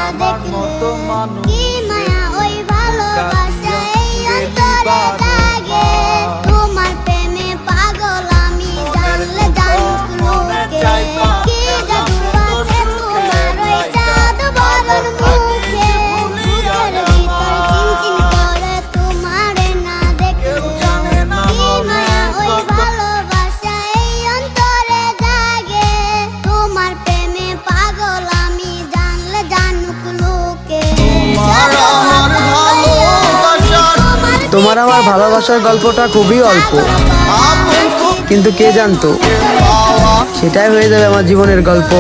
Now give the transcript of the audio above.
আমার মতো মানুষ কি মায়া ওই ভালোবাসা এই অন্তরে জাগে তোমার প্রেমে পাগল আমি জানলে জানুক লোকে কি জাদু আছে তোমার ওই জাদু বরণ মুখে বুকের ভিতর চিনচিন করে তোমারে না দেখলে কি মায়া ওই ভালোবাসা এই অন্তরে জাগে তোমার প্রেমে পাগল আমি জানলে জানুক লোকে তোমার আমার ভালোবাসার গল্পটা খুবই অল্প, কিন্তু কে জানতো সেটাই হয়ে যাবে আমার জীবনের গল্প।